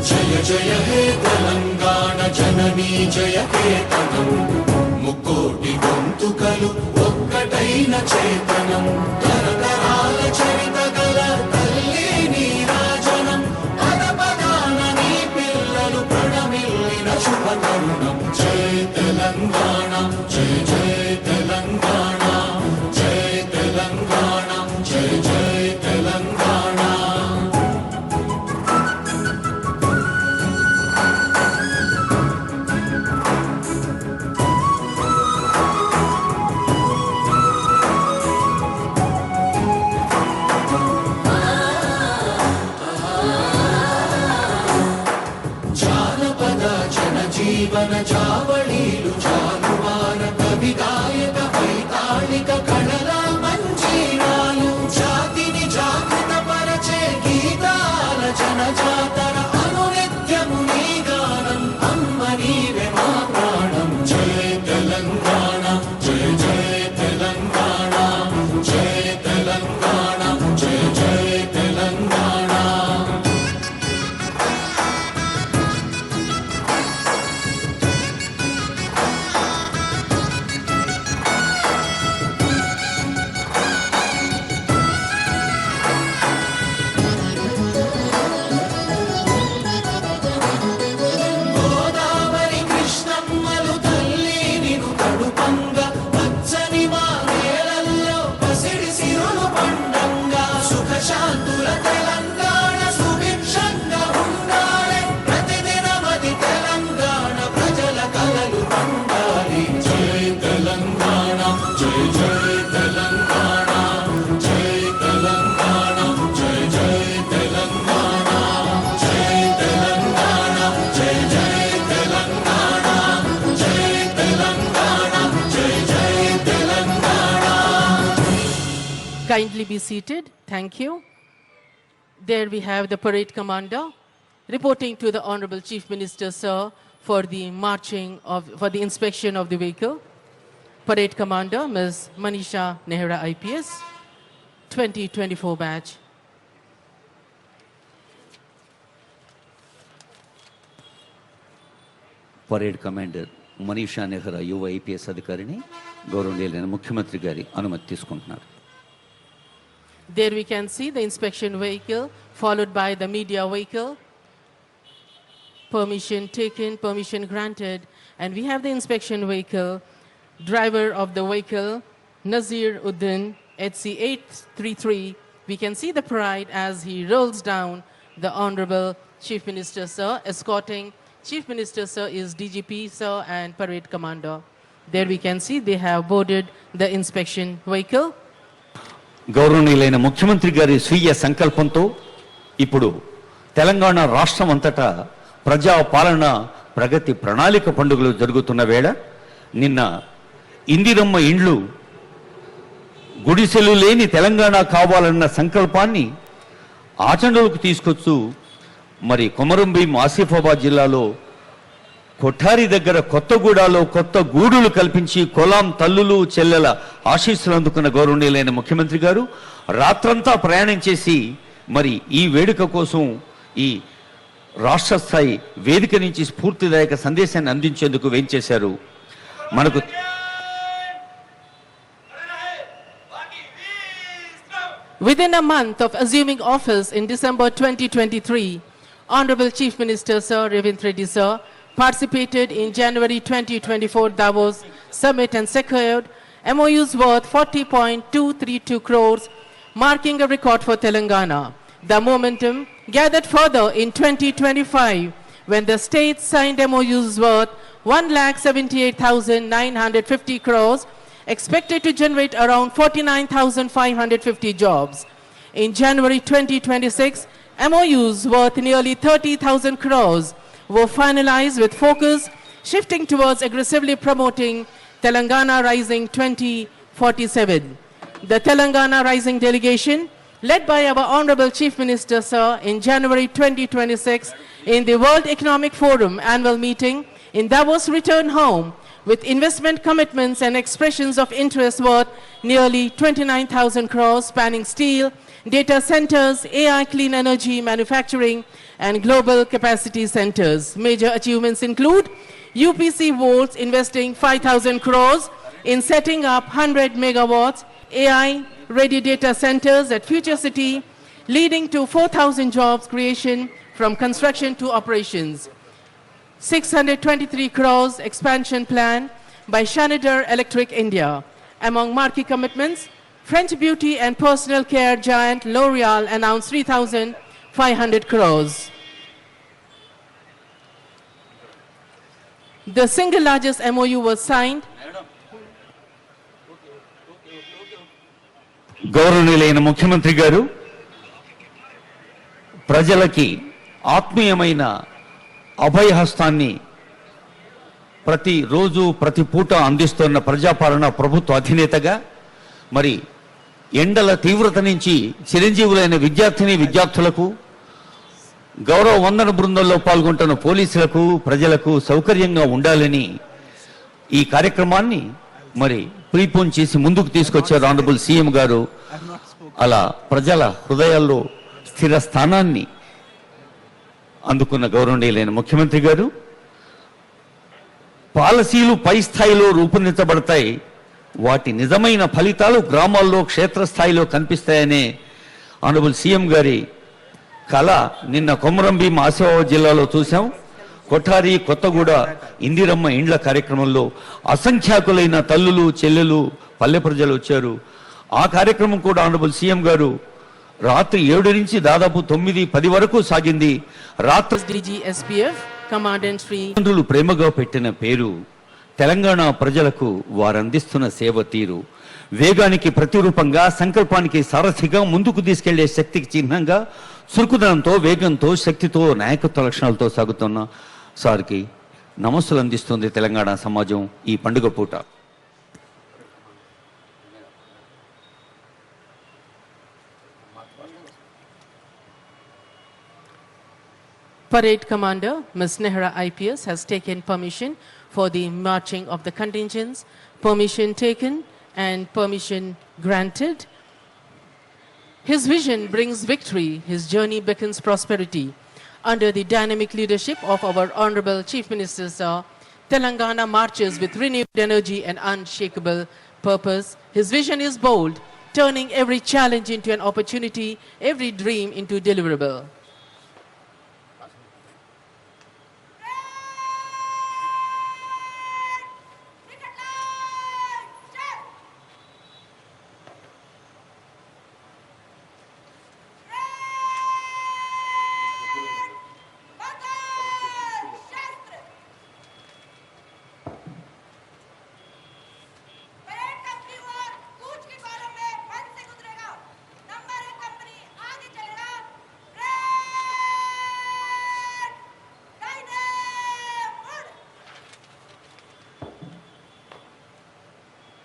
జయ జయ హే తెలంగాణ జననీ జయ కేతనం ముక్కోటి గొంతుకలు ఒక్కటైన చేతనం తరతరాల చరిత గల తల్లి నీరాజనం పద పదాన నీ పిల్లలు ప్రణమిల్లిన శుభ తరుణం జయ తెలంగాణ జయ జయ తెలంగాణ జయ తెలంగాణ జయ జయ తెలంగాణ జీవన జావళీలు జానువార కవి గాయక వైతాళిక కళల మంజీరాలు జాతిని జాగృత పరచే గీతాల జనజాతర అనునిత్యము నీ గానం అమ్మ నీవే మా ప్రాణం జయ తెలంగాణ జయ జయ తెలంగాణ జయ తెలంగాణ జయ జయ Telangana Kindly be seated. Thank you. There we have the parade commander reporting to the Honorable Chief Minister, sir, for the the inspection of the vehicle. Parade Commander Ms. Manisha Nehra IPS, 2024 batch. Parade Commander Manisha Nehra యువ IPS అధికారిని గౌరవనీయులైన ముఖ్యమంత్రి గారి అనుమతి తీసుకుంటున్నారు. There we can see the inspection vehicle followed by the media vehicle. Permission taken, permission granted, and we have the inspection vehicle. Driver of the vehicle, Nazir Uddin, HC833. We can see the pride as he rolls down the Honorable Chief Minister, sir. Escorting Chief Minister, sir, is DGP, sir, and Parade Commander. There we can see they have boarded the inspection vehicle. గౌరవనీయులైన ముఖ్యమంత్రి గారి స్వీయ సంకల్పంతో ఇప్పుడు తెలంగాణ రాష్ట్రం అంతటా ప్రజా పాలన ప్రగతి ప్రణాళిక పండుగలు జరుగుతున్న వేళ నిన్న ఇందిరమ్మ ఇండ్లు గుడిసెలు లేని తెలంగాణ కావాలన్న సంకల్పాన్ని ఆచరణలోకి తీసుకొచ్చు మరి కొమరంభీం ఆసిఫాబాద్ జిల్లాలో కొఠారి దగ్గర కొత్తగూడలో కొత్త గూడులు కల్పించి కొలాం తల్లులు చెల్లెల ఆశీస్సులు అందుకున్న గౌరవనీయులైన ముఖ్యమంత్రి గారు రాత్రంతా ప్రయాణం చేసి మరి ఈ వేడుక కోసం ఈ రాష్ట్ర స్థాయి వేదిక నుంచి స్ఫూర్తిదాయక సందేశాన్ని అందించేందుకు వేంచేశారు. మనకు Within a month of assuming office in December 2023, Honorable Chief Minister Sir Revanth Reddy sir participated in January 2024 Davos Summit and secured MOUs worth 40.232 crores, marking a record for Telangana. The momentum gathered further in 2025 when the state signed MOUs worth 1,78,950 crores, expected to generate around 49,550 jobs. In January 2026, MOUs worth nearly 30,000 crores were finalized with focus shifting towards aggressively promoting Telangana Rising 2047. The Telangana Rising delegation, led by our Honorable Chief Minister, sir, in January 2026 in the World Economic Forum annual meeting in Davos, returned home with investment commitments and expressions of interest worth nearly 29,000 crores spanning steel, data centers, AI, clean energy, manufacturing, and global capacity centers. Major achievements include UPC Volts investing 5,000 crores in setting up 100 megawatts AI-ready data centers at Future City, leading to 4,000 jobs creation from construction to operations. 623 crores expansion plan by Schneider Electric India. Among marquee commitments, French beauty and personal care giant L'Oreal announced 3,500 crores. The single largest MOU was signed గౌరవనీయులైన ముఖ్యమంత్రి గారు ప్రజలకి ఆత్మీయమైన అభయహస్తాన్ని ప్రతిరోజు ప్రతి పూట అందిస్తున్న ప్రజాపాలన ప్రభుత్వ అధినేతగా మరి ఎండల తీవ్రత నుంచి చిరంజీవులైన విద్యార్థులకు గౌరవ వందన బృందంలో పాల్గొంటున్న పోలీసులకు ప్రజలకు సౌకర్యంగా ఉండాలని ఈ కార్యక్రమాన్ని మరి ప్రీపోన్ చేసి ముందుకు తీసుకొచ్చారు ఆనరబుల్ సీఎం గారు. అలా ప్రజల హృదయాల్లో స్థిర స్థానాన్ని అందుకున్న గౌరవనీయులైన ముఖ్యమంత్రి గారు పాలసీలు పై స్థాయిలో రూపొందించబడతాయి, వాటి నిజమైన ఫలితాలు గ్రామాల్లో క్షేత్రస్థాయిలో కనిపిస్తాయనే ఆనరబుల్ సీఎం గారి కళ నిన్న కొమరంభీం ఆసిఫాబాద్ జిల్లాలో చూసాం. కొఠారి కొత్తగూడ ఇందిరమ్మ ఇండ్ల కార్యక్రమంలో అసంఖ్యాకులైన తల్లులు చెల్లెలు పల్లె ప్రజలు వచ్చారు. ఆ కార్యక్రమం కూడా ఆనరబుల్ సీఎం గారు రాత్రి 7 నుంచి దాదాపు 9-10 వరకు సాగింది. రాత్రి DGSPF Commandant Sri ప్రేమగా పెట్టిన పేరు తెలంగాణ ప్రజలకు వారందిస్తున్న సేవ తీరు, వేగానికి ప్రతిరూపంగా, సంకల్పానికి సారథిగా, ముందుకు తీసుకెళ్లే శక్తికి చిహ్నంగా, చురుకుదనంతో, వేగంతో, శక్తితో, నాయకత్వ లక్షణాలతో సాగుతున్న సార్కి నమస్సులు అందిస్తుంది తెలంగాణ సమాజం ఈ పండుగ పూట. Parade Commander Ms. Nehra IPS has taken permission for the marching of the contingents. Permission taken and permission granted. His vision brings victory. His journey beckons prosperity. Under the dynamic leadership of our Honorable Chief Minister, Sir, Telangana marches with renewed energy and unshakable purpose. His vision is bold, turning every challenge into an opportunity, every dream into deliverable.